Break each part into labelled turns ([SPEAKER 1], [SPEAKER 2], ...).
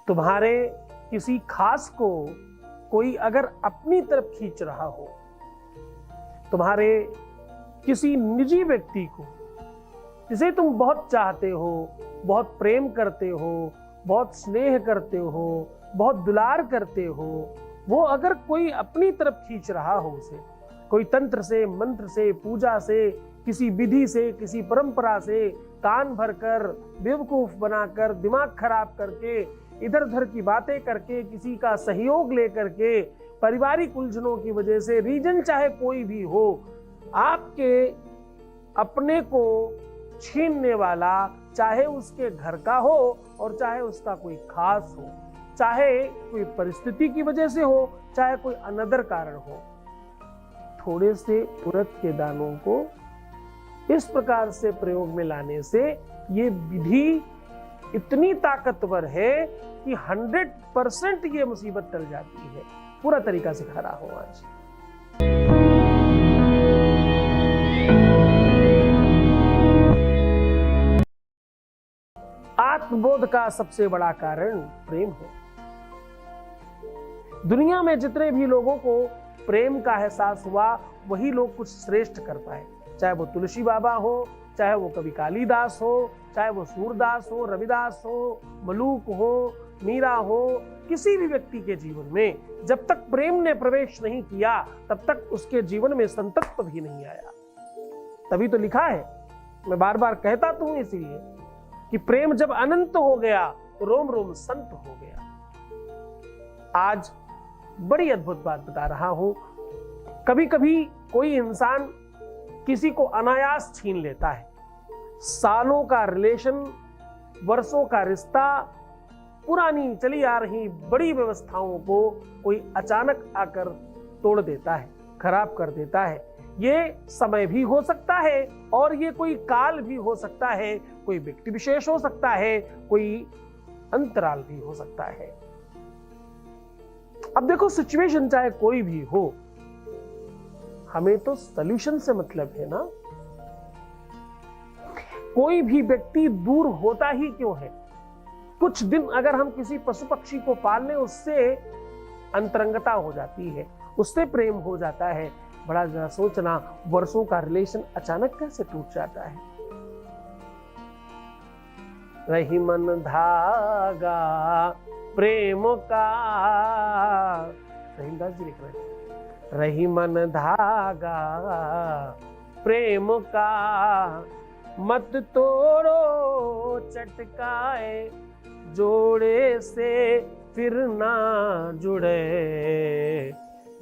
[SPEAKER 1] तुम्हारे किसी खास को कोई अगर अपनी तरफ खींच रहा हो, तुम्हारे किसी निजी व्यक्ति को जिसे तुम बहुत चाहते हो, बहुत प्रेम करते हो, बहुत स्नेह करते हो, बहुत दुलार करते हो, वो अगर कोई अपनी तरफ खींच रहा हो, उसे कोई तंत्र से, मंत्र से, पूजा से, किसी विधि से, किसी परंपरा से कान भरकर, बेवकूफ बनाकर, दिमाग खराब करके, इधर उधर की बातें करके, किसी का सहयोग लेकर के, पारिवारिक उलझनों की वजह से, रीजन चाहे कोई भी हो, आपके अपने को छीनने वाला, चाहे उसके घर का हो और चाहे उसका कोई खास हो, चाहे कोई परिस्थिति की वजह से हो, चाहे कोई अनदर कारण हो, थोड़े से उड़द के दानों को इस प्रकार से प्रयोग में लाने से ये विधि इतनी ताकतवर है कि 100% ये मुसीबत टल जाती है। पूरा तरीका सिखा रहा हूं आज। आत्मबोध का सबसे बड़ा कारण प्रेम है। दुनिया में जितने भी लोगों को प्रेम का एहसास हुआ, वही लोग कुछ श्रेष्ठ कर पाए, चाहे वो तुलसी बाबा हो, चाहे वो कवि कालिदास हो, चाहे वो सूरदास हो, रविदास हो, मलूक हो, मीरा हो। किसी भी व्यक्ति के जीवन में जब तक प्रेम ने प्रवेश नहीं किया, तब तक उसके जीवन में संतत्व भी नहीं आया। तभी तो लिखा है, मैं बार बार कहता तो हूं इसीलिए, कि प्रेम जब अनंत हो गया तो रोम रोम संत हो गया। आज बड़ी अद्भुत बात बता रहा हूं। कभी कभी कोई इंसान किसी को अनायास छीन लेता है। सालों का रिलेशन, वर्षों का रिश्ता, पुरानी चली आ रही बड़ी व्यवस्थाओं को कोई अचानक आकर तोड़ देता है, खराब कर देता है। ये समय भी हो सकता है और ये कोई काल भी हो सकता है, कोई व्यक्ति विशेष हो सकता है, कोई अंतराल भी हो सकता है। अब देखो, सिचुएशन चाहे कोई भी हो, हमें तो सॉल्यूशन से मतलब है ना। कोई भी व्यक्ति दूर होता ही क्यों है? कुछ दिन अगर हम किसी पशु पक्षी को पाल लें, उससे अंतरंगता हो जाती है, उससे प्रेम हो जाता है। बड़ा जरा सोचना, वर्षों का रिलेशन अचानक कैसे टूट जाता है। रही मन धागा प्रेम का, रहीमदास जी लिख रहे हैं, रही मन धागा प्रेम का, मत तोड़ो चटकाए, जोड़े से फिर ना जुड़े,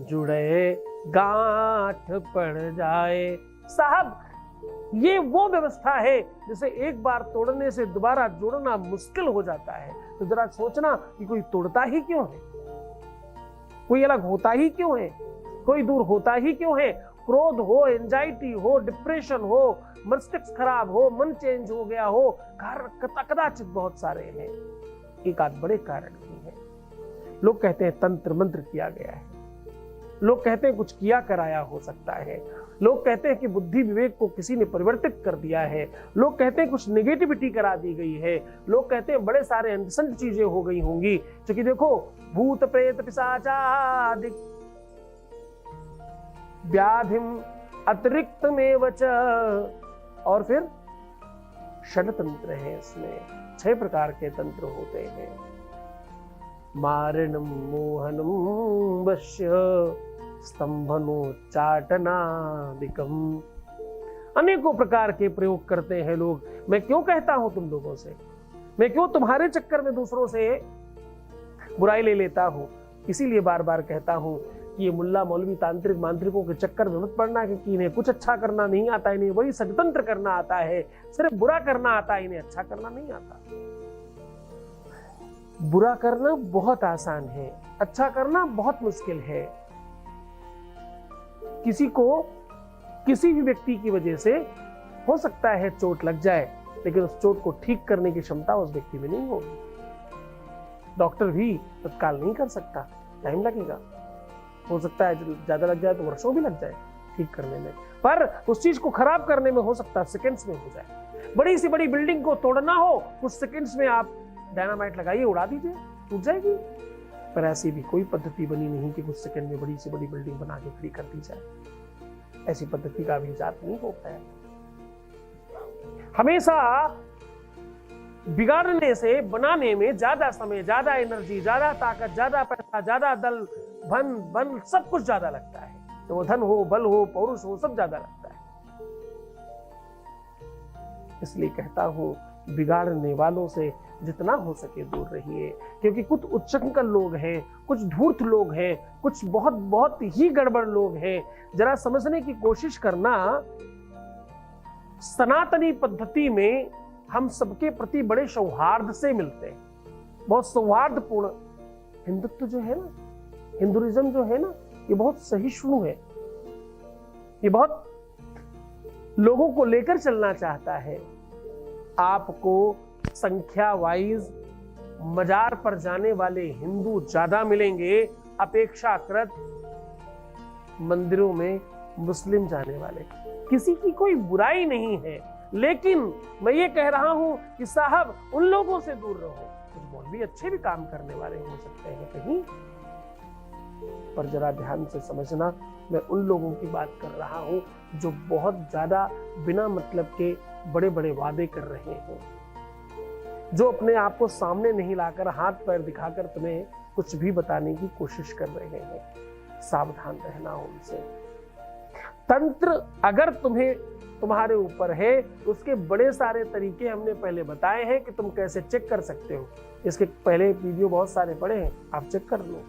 [SPEAKER 1] जुड़े गांठ पड़ जाए। साहब, ये वो व्यवस्था है जिसे एक बार तोड़ने से दोबारा जोड़ना मुश्किल हो जाता है। तो जरा सोचना कि कोई तोड़ता ही क्यों है, कोई अलग होता ही क्यों है, कोई दूर होता ही क्यों है। क्रोध हो, एंजाइटी हो, डिप्रेशन हो, मस्तिष्क खराब हो, मन चेंज हो गया हो, कदाचित बहुत सारे हैं। एक आध बड़े कारण भी है। लोग कहते हैं तंत्र मंत्र किया गया है, लोग कहते हैं कुछ किया कराया हो सकता है, लोग कहते हैं कि बुद्धि विवेक को किसी ने परिवर्तित कर दिया है, लोग कहते हैं कुछ नेगेटिविटी करा दी गई है, लोग कहते हैं बड़े सारे अनसंट चीजें हो गई होंगी। क्योंकि देखो, भूत प्रेत पिशाचादि व्याधिम अतिरिक्त में वच, और फिर षडतंत्र है, इसमें 6 प्रकार के तंत्र होते हैं। मारणम मोहनम वश्य स्तंभनोच्चाटनादिकम, अनेकों प्रकार के प्रयोग करते हैं लोग। मैं क्यों कहता हूं तुम लोगों से, मैं क्यों तुम्हारे चक्कर में दूसरों से बुराई ले लेता हूं, इसीलिए बार बार कहता हूं कि ये मुल्ला मौलवी तांत्रिक मांत्रिकों के चक्कर में मत पड़ना कि इन्हें कुछ अच्छा करना नहीं आता, इन्हें वही षड्यंत्र करना आता है, सिर्फ बुरा करना आता है, इन्हें अच्छा करना नहीं आता। बुरा करना बहुत आसान है, अच्छा करना बहुत मुश्किल है। किसी को किसी भी व्यक्ति की वजह से हो सकता है चोट लग जाए, लेकिन उस चोट को ठीक करने की क्षमता उस व्यक्ति में नहीं होगी। डॉक्टर भी तत्काल नहीं कर सकता, टाइम लगेगा, हो सकता है ज्यादा लग जाए तो वर्षों भी लग जाए ठीक करने में, पर उस चीज को खराब करने में हो सकता है सेकंड्स में हो जाए। बड़ी सी बड़ी बिल्डिंग को तोड़ना हो, कुछ सेकंड्स में आप डायनामाइट लगाइए, उड़ा दीजिए, टूट जाएगी। पर ऐसी भी कोई पद्धति बनी नहीं कि कुछ सेकंड में बड़ी से बड़ी बिल्डिंग बना के खड़ी कर दी जाए। ऐसी पद्धति का भी इजाद नहीं हो पाया। हमेशा बिगाड़ने से बनाने में ज्यादा समय, ज्यादा एनर्जी, ज्यादा ताकत, ज्यादा पैसा, ज्यादा दल, बल सब कुछ ज्यादा लगता है। तो वो धन हो, बल हो, पौरुष हो, सब ज्यादा लगता है। इसलिए कहता हूं, बिगाड़ने वालों से जितना हो सके दूर रहिए, क्योंकि कुछ उच्चंकल लोग हैं, कुछ धूर्त लोग हैं, कुछ बहुत बहुत ही गड़बड़ लोग हैं। जरा समझने की कोशिश करना, सनातनी पद्धति में हम सबके प्रति बड़े सौहार्द से मिलते हैं, बहुत सौहार्दपूर्ण। हिंदुत्व जो है ना, हिंदुइज्म जो है ना, ये बहुत सहिष्णु है, ये बहुत लोगों को लेकर चलना चाहता है। आपको संख्या वाइज मजार पर जाने वाले हिंदू ज्यादा मिलेंगे अपेक्षाकृत मंदिरों में मुस्लिम जाने वाले। किसी की कोई बुराई नहीं है, लेकिन मैं ये कह रहा हूं कि साहब उन लोगों से दूर रहो। कुछ मौलवी अच्छे भी काम करने वाले हो सकते हैं कहीं, पर जरा ध्यान से समझना, मैं उन लोगों की बात कर रहा हूं जो बहुत ज्यादा बिना मतलब के बड़े बड़े वादे कर रहे हैं, जो अपने आप को सामने नहीं लाकर हाथ पैर दिखाकर तुम्हें कुछ भी बताने की कोशिश कर रहे हैं। सावधान रहना उनसे। तंत्र अगर तुम्हारे ऊपर है, उसके बड़े सारे तरीके हमने पहले बताए हैं कि तुम कैसे चेक कर सकते हो। इसके पहले वीडियो बहुत सारे पड़े हैं, आप चेक कर लो।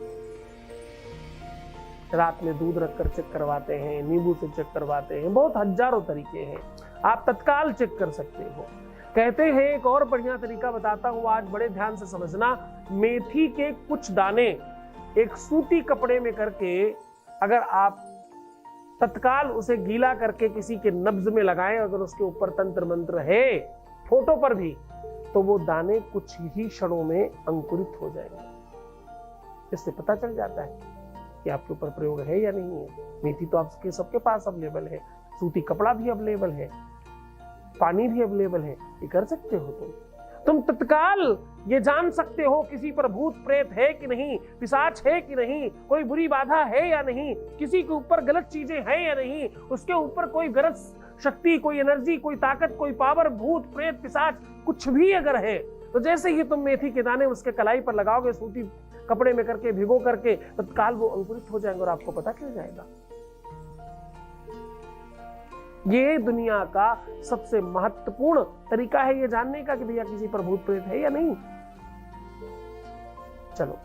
[SPEAKER 1] रात में दूध रखकर चेक करवाते हैं, नींबू से चेक करवाते हैं, बहुत हजारों तरीके हैं। आप तत्काल चेक कर सकते हो। कहते हैं एक और बढ़िया तरीका बताता हूं, आज बड़े ध्यान से समझना। मेथी के कुछ दाने एक सूती कपड़े में करके अगर आप तत्काल उसे गीला करके किसी के नब्ज में लगाएं, अगर उसके ऊपर तंत्र मंत्र है फोटो पर भी, तो वो दाने कुछ ही क्षणों में अंकुरित हो जाएंगे। इससे पता चल जाता है कि आपके ऊपर प्रयोग है या नहीं है। मेथी तो आपके सबके पास अवेलेबल है, सूती कपड़ा भी अवेलेबल है, पानी भी अवेलेबल है, ये कर सकते हो तुम तत्काल ये जान सकते हो किसी पर भूत प्रेत है कि नहीं, पिशाच है कि नहीं, कोई बुरी बाधा है या नहीं, किसी के ऊपर गलत चीजें हैं या नहीं, उसके ऊपर कोई गलत शक्ति, कोई एनर्जी, कोई ताकत, कोई पावर, भूत प्रेत पिशाच कुछ भी अगर है, तो जैसे ही तुम मेथी के दाने उसके कलाई पर लगाओगे, सूती कपड़े में करके भिगो करके, तत्काल वो अंकुरित हो जाएंगे और आपको पता चल जाएगा। ये दुनिया का सबसे महत्वपूर्ण तरीका है ये जानने का कि भैया किसी पर भूत प्रेत है या नहीं। चलो,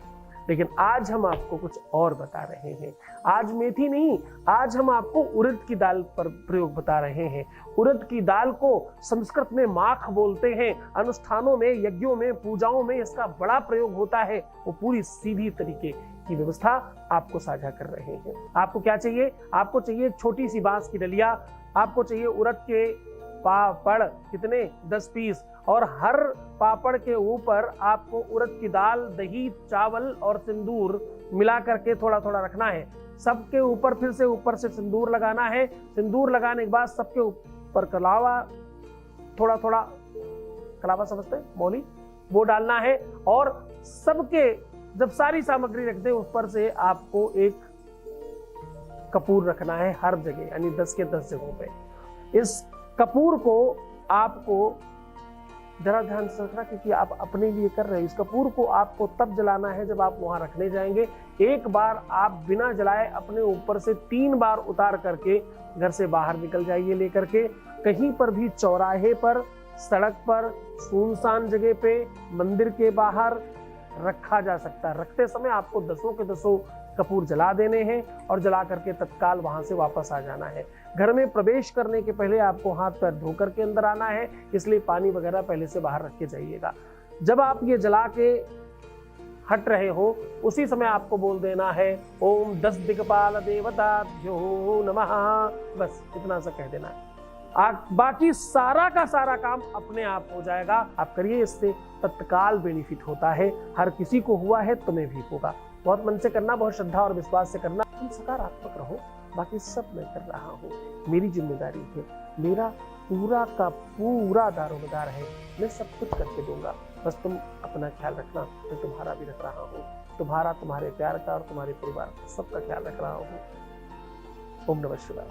[SPEAKER 1] लेकिन आज हम आपको कुछ और बता रहे हैं। आज मेथी नहीं, आज हम आपको उड़द की दाल पर प्रयोग बता रहे हैं। उड़द की दाल को संस्कृत में माख बोलते हैं। अनुष्ठानों में, यज्ञों में, पूजाओं में इसका बड़ा प्रयोग होता है। वो पूरी सीधी तरीके की व्यवस्था आपको साझा कर रहे हैं। आपको क्या चाहिए? आपको चाहिए छोटी सी बांस की डलिया, आपको चाहिए उड़द के पापड़, कितने? 10 पीस, और हर पापड़ के ऊपर आपको उड़द की दाल, दही, चावल और सिंदूर मिला करके थोड़ा थोड़ा रखना है। सबके ऊपर फिर से ऊपर से सिंदूर लगाना है। सिंदूर लगाने के बाद सबके ऊपर कलावा, थोड़ा थोड़ा कलावा समझते हैं, मौली, वो डालना है। और सबके जब सारी सामग्री रख दे, ऊपर से आपको एक कपूर रखना है हर जगह, यानी 10 के 10 जगहों पे। इस कपूर को आपको जरा ध्यान से रखना, क्योंकि आप अपने लिए कर रहे हैं। इस कपूर को आपको तब जलाना है जब आप वहां रखने जाएंगे। एक बार आप बिना जलाए अपने ऊपर से 3 बार उतार करके घर से बाहर निकल जाइए लेकर के। कहीं पर भी चौराहे पर, सड़क पर, सुनसान जगह पे, मंदिर के बाहर रखा जा सकता है। रखते समय आपको 10 के 10 कपूर जला देने हैं और जला करके तत्काल वहां से वापस आ जाना है। घर में प्रवेश करने के पहले आपको हाथ पैर धो करके अंदर आना है, इसलिए पानी वगैरह पहले से बाहर रख के जाइएगा। जब आप ये जला के हट रहे हो, उसी समय आपको बोल देना है ओम 10 दिक्पाल देवताभ्यो नमः। बस इतना सा कह देना है। बाकी सारा का सारा काम अपने आप हो जाएगा। आप करिए, इससे तत्काल बेनिफिट होता है। हर किसी को हुआ है, तुम्हें भी होगा। बहुत मन से करना, बहुत श्रद्धा और विश्वास से करना। तुम सकारात्मक रहो, बाकी सब मैं कर रहा हूँ, मेरी जिम्मेदारी है। मेरा पूरा का पूरा दारोमदार है, मैं सब कुछ करके दूंगा। बस तुम अपना ख्याल रखना, मैं तुम्हारा भी रख रहा हूँ, तुम्हारा, तुम्हारे प्यार का और तुम्हारे परिवार का सबका ख्याल रख रहा हूँ। ओम नमः शिवाय।